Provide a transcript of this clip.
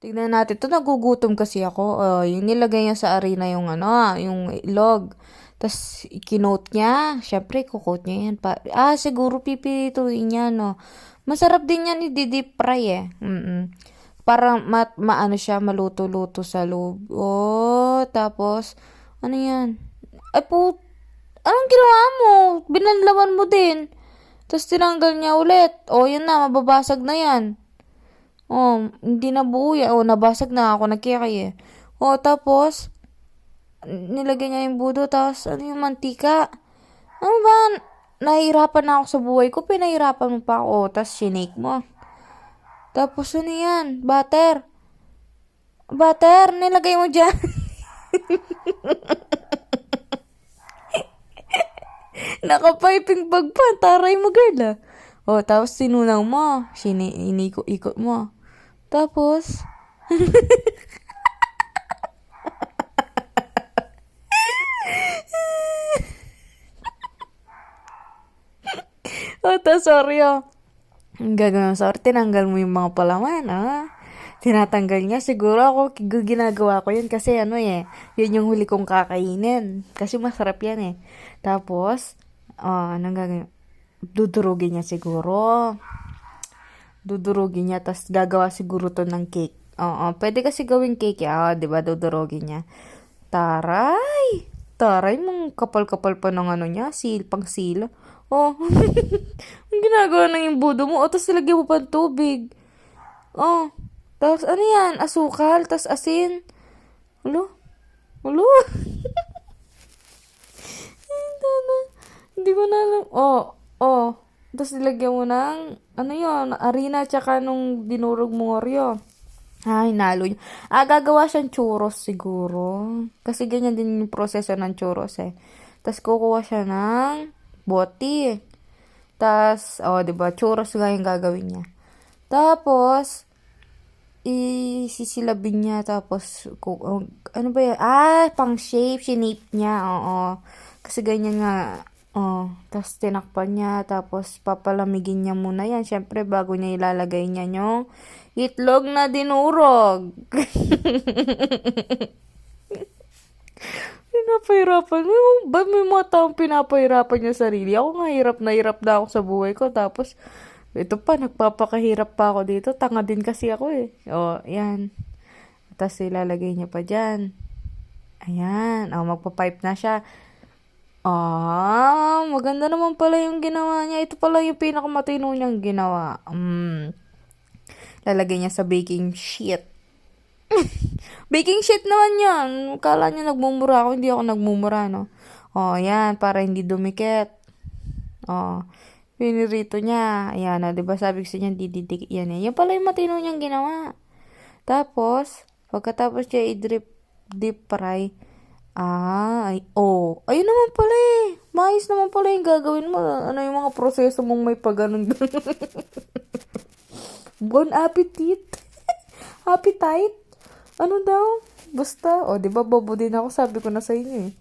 Tignan natin 'to, nagugutom kasi ako. Oh, yung nilagay niya sa arena yung ano, yung itlog. Tas kinoat niya. Siyempre, kukoat niya yan. Siguro pipituin niya, no? Masarap din yan i-deep fry eh. Para maano siya, maluto-luto sa loob. Oh, tapos, ano yan? Ay po, anong ginawa mo? Binanlawan mo din. Tapos tinanggal niya ulit. Oh, yun na, mababasag na yan. Oh, hindi na buo yan. Oh, nabasag na ako, nagkiyakay eh. Oh, tapos, nilagay niya yung budo, tapos, ano yung mantika? Ano ba? Nahihirapan na ako sa buhay ko, pinahirapan mo pa ako. Oh, tapos, shinake mo. Tapos, ano yan? Butter. Butter, nilagay mo dyan. Nakapiping bag pa, taray mo girl ah. Oh, tapos sinunaw mo. Iniko-ikot mo. Tapos, tapos sorry oh. Ang gagawin mo, sorry, tinanggal mo yung mga palaman, Tinatanggal niya. Siguro ako, ginagawa ko yun kasi ano eh, yun yung huli kong kakainin. Kasi masarap yan eh. Tapos, anong gagawin? Dudurugin niya siguro. Dudurugin niya, tas gagawa siguro to ng cake. Oo, pwede kasi gawing cake, di ba? Dudurugin niya. Taray! Taray, mong kapal-kapal pa ng ano niya, pang sila. Oh, ang ginagawa ng yung budo mo. O, tapos nilagyan mo pa ng tubig. Oh, tapos ano yan? Asukal, tapos asin. Ulo? Ulo? Hindi ko na alam. Oh, oh. Tapos nilagyan mo ng, ano yun, harina, tsaka nung dinurog mo Oreo. Ay, nalo niya. Gagawa siyang churros siguro. Kasi ganyan din yung proseso ng churros eh. Tapos kukuha siya ng boti. Tapos, diba, churros nga yung gagawin niya. Tapos, isisilabin niya. Tapos, ano ba yan? Pang shape. Shinape niya, oo. Kasi ganyan nga. Oh, tapos tinakpan niya, tapos papalamigin niya muna yan. Syempre, bago niya ilalagay niya yung itlog na dinurog. Pinapahirapan mo. Ba may mga taong pinapahirapan niya sarili? Ako nga, hirap na ako sa buhay ko. Tapos, ito pa, nagpapakahirap pa ako dito. Tanga din kasi ako eh. Oh, yan. Tapos ilalagay niya pa dyan. Ayan. Magpa-pipe na siya. Maganda naman pala yung ginawa niya. Ito pala yung pinakamatino niyang ginawa. Lalagay niya sa baking sheet. Baking sheet naman yan. Kala niya nagmumura ako. Hindi ako nagmumura, no? Yan. Para hindi dumikit. Pinirito niya. Ayan, diba sabi ko sa niya, dididikit yan eh. Yan pala yung matino niyang ginawa. Tapos, pagkatapos niya deep fry, ayun naman pala eh. Mais naman pala yung gagawin mo. Ano yung mga proseso mong may pag-ganon. Bon appetit. Appetite. Ano daw? Basta, di ba bobo din ako, sabi ko na sa inyo eh.